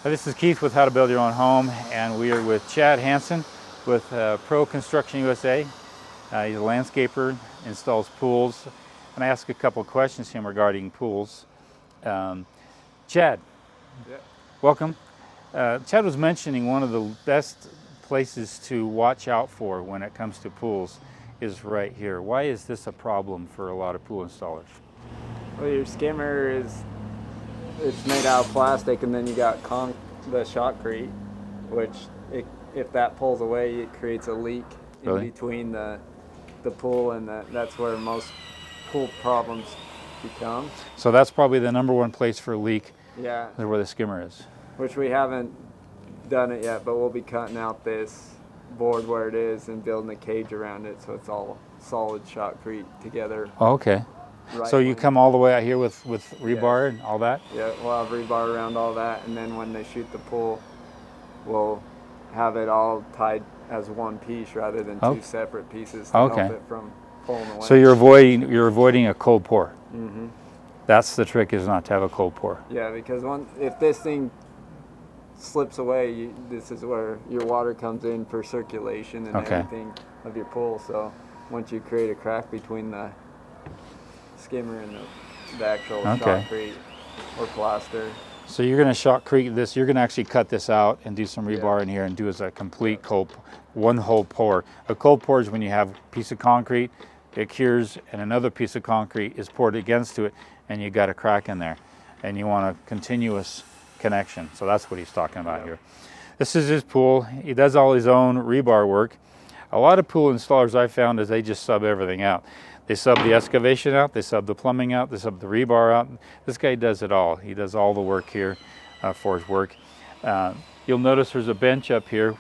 Hi, this is Keith with How to Build Your Own Home, and we are with Chad Hansen with Pro Construction USA. He's a landscaper, installs pools, and I ask a couple of questions to him regarding pools. Chad, Yeah. welcome. Chad was mentioning one of the best places to watch out for when it comes to pools is right here. Why is this a problem for a lot of pool installers? Well, your skimmer it's made out of plastic, and then you got the shotcrete, which if that pulls away, it creates a leak in between the pool, and that's where most pool problems become. So that's probably the number one place for a leak. Yeah. Is where the skimmer is. Which we haven't done it yet, but we'll be cutting out this board where it is and building a cage around it, so it's all solid shotcrete together. Oh, okay. Right, so you come all the way out here with rebar and all that? Yeah, we'll have rebar around all that, and then when they shoot the pool, we'll have it all tied as one piece rather than two separate pieces to help it from pulling away. So you're avoiding a cold pour. Mm-hmm. That's the trick, is not to have a cold pour. Yeah, because if this thing slips away, this is where your water comes in for circulation and everything of your pool. So once you create a crack between the skimmer and the actual shotcrete or plaster. So you're going to shotcrete this. You're going to actually cut this out and do some rebar in here and do as a complete one whole pour. A cold pour is when you have a piece of concrete, it cures, and another piece of concrete is poured against it, and you got a crack in there, and you want a continuous connection. So that's what he's talking about here. This is his pool. He does all his own rebar work. A lot of pool installers I found is they just sub everything out. They sub the excavation out, they sub the plumbing out, they sub the rebar out. This guy does it all. He does all the work here for his work. You'll notice there's a bench up here,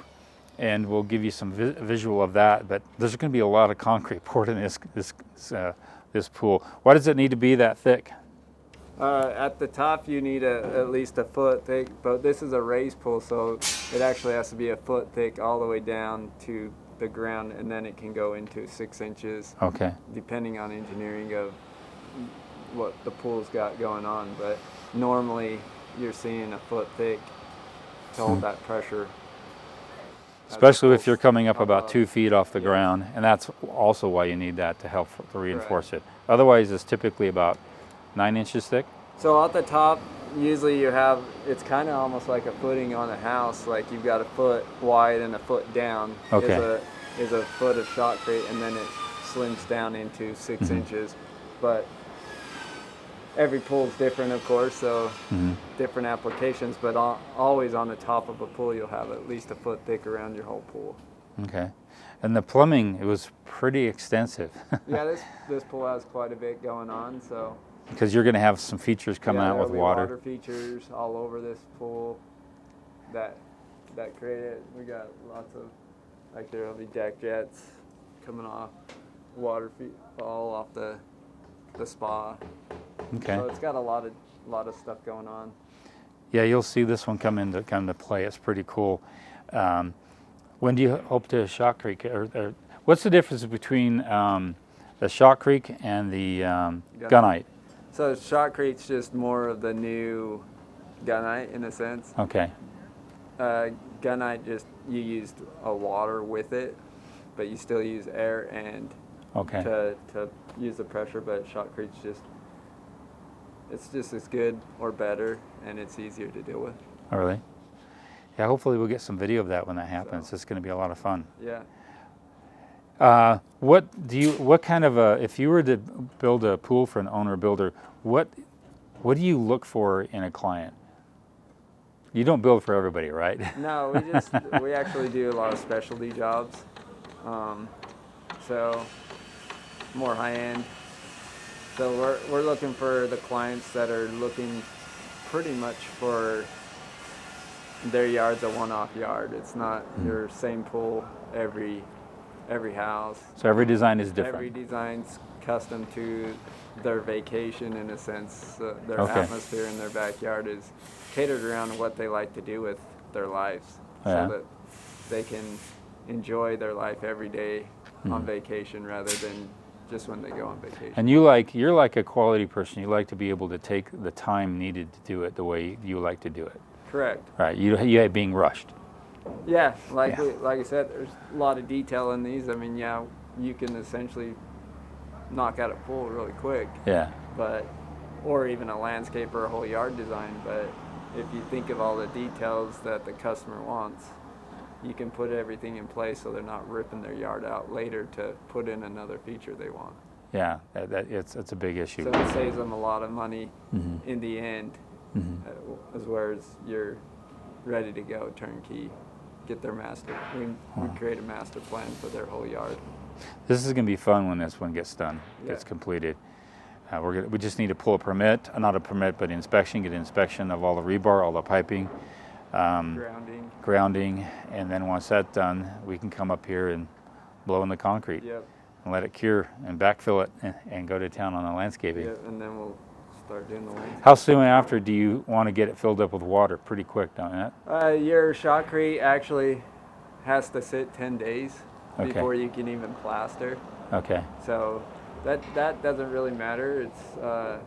and we'll give you some visual of that, but there's going to be a lot of concrete poured in this pool. Why does it need to be that thick? At the top you need at least a foot thick, but this is a raised pool, so it actually has to be a foot thick all the way down to the ground, and then it can go into 6 inches. Okay. Depending on engineering of what the pool's got going on, but normally you're seeing a foot thick to hold that pressure. Especially if you're coming up about 2 feet off the ground, and that's also why you need that to help to reinforce it. Otherwise, it's typically about 9 inches thick. So at the top, usually it's kind of almost like a footing on a house, like you've got a foot wide and a foot down is a foot of shotcrete, and then it slims down into 6 inches. But every pool is different, of course, so different applications, but always on the top of a pool you'll have at least a foot thick around your whole pool. Okay. And the plumbing, it was pretty extensive. Yeah, this pool has quite a bit going on, so. Because you're going to have some features coming out with water. Water features all over this pool that create it. We got lots of, like there'll be deck jets coming off, water all off the spa. Okay. So it's got a lot of stuff going on. Yeah, you'll see this one come into play. It's pretty cool. When do you hope to shotcrete? Or what's the difference between the shotcrete and the gunite? So shotcrete's just more of the new gunite in a sense. Okay. Gunite you used a water with it, but you still use air and to use the pressure. But shotcrete's it's just as good or better, and it's easier to deal with. Oh, really? Yeah. Hopefully we'll get some video of that when that happens. So, it's going to be a lot of fun. Yeah. What kind of if you were to build a pool for an owner builder, what do you look for in a client? You don't build for everybody, right? No, we actually do a lot of specialty jobs. So more high end. So we're looking for the clients that are looking pretty much for their yard's a one-off yard. It's not your same pool every house. So every design is different. Every design's custom to their vacation in a sense. Their atmosphere in their backyard is catered around what they like to do with their lives, so that they can enjoy their life every day on vacation rather than just when they go on vacation. And you're like a quality person. You like to be able to take the time needed to do it the way you like to do it. Correct. Right. You ain't being rushed. Yeah, like Yeah. like I said, there's a lot of detail in these. I mean, yeah, you can essentially knock out a pool really quick, Yeah. but or even a landscape or a whole yard design. But if you think of all the details that the customer wants, you can put everything in place so they're not ripping their yard out later to put in another feature they want. Yeah. It's a big issue. So it saves them a lot of money Mm-hmm. in the end, as well as you're ready to go turnkey. Get their master. We create a master plan for their whole yard. This is going to be fun when this one gets done, gets Yeah. completed. We just need to pull a permit, not a permit, but inspection, get inspection of all the rebar, all the piping, grounding, and then once that's done, we can come up here and blow in the concrete Yep. and let it cure and backfill it and go to town on the landscaping. Yep. And then we'll start doing the landscape. How soon after do you want to get it filled up with water? Pretty quick, don't you? Your shotcrete actually has to sit 10 days Okay. before you can even plaster. Okay. So that doesn't really matter. It's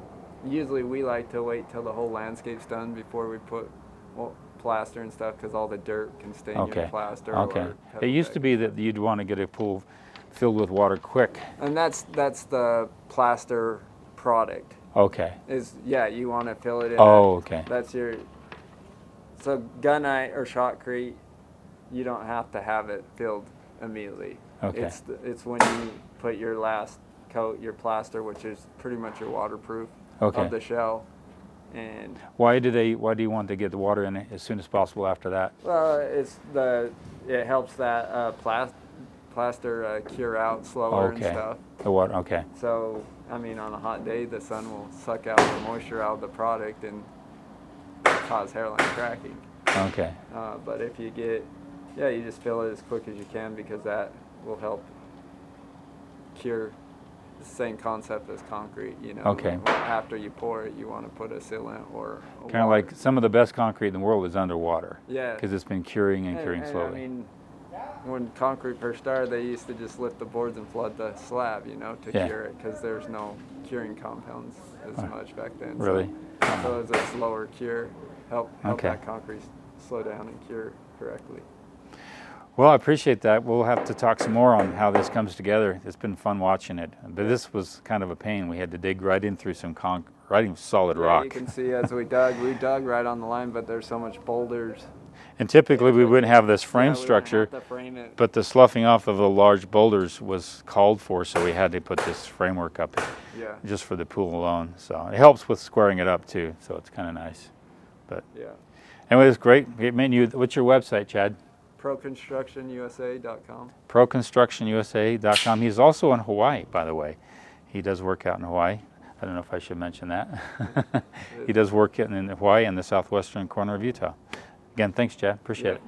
usually we like to wait till the whole landscape's done before we put plaster and stuff, because all the dirt can stain your plaster. Okay. Or It used to be that you'd want to get a pool filled with water quick. And that's the plaster product. Okay. You want to fill it in. Oh, okay. That's your. So gunite or shotcrete, you don't have to have it filled immediately. Okay. It's when you put your last coat, your plaster, which is pretty much your waterproof Okay. of the shell. And Why do you want to get the water in it as soon as possible after that? well, it helps that plaster cure out slower and Okay. stuff. The water. Okay. So I mean, on a hot day, the sun will suck out the moisture out of the product and cause hairline cracking. Okay. But if you you just fill it as quick as you can, because that will help cure the same concept as concrete. Okay. After you pour it, you want to put a sealant or a Kind of like some of the best concrete in the world is underwater. Yeah. Because it's been curing and curing And slowly. I mean, when concrete first started, they used to just lift the boards and flood the slab, to Yeah. cure it, because there's no curing compounds as much back then. Really? So it's a slower cure, help Okay. that concrete slow down and cure correctly. Well, I appreciate that. We'll have to talk some more on how this comes together. It's been fun watching it. But this was kind of a pain. We had to dig right in through some right in solid Yeah, rock. you can see as we dug right on the line, but there's so much boulders. And typically we wouldn't have this frame Yeah, we wouldn't structure, have to frame it. but the sloughing off of the large boulders was called for, so we had to put this framework up Yeah. just for the pool alone. So it helps with squaring it up too, so it's kind of nice. But Yeah. anyway, it's great. Great menu. What's your website, Chad? ProConstructionUSA.com. ProConstructionUSA.com. He's also in Hawaii, by the way. He does work out in Hawaii. I don't know if I should mention that. He does work in Hawaii and the southwestern corner of Utah. Again, thanks, Chad. Appreciate it.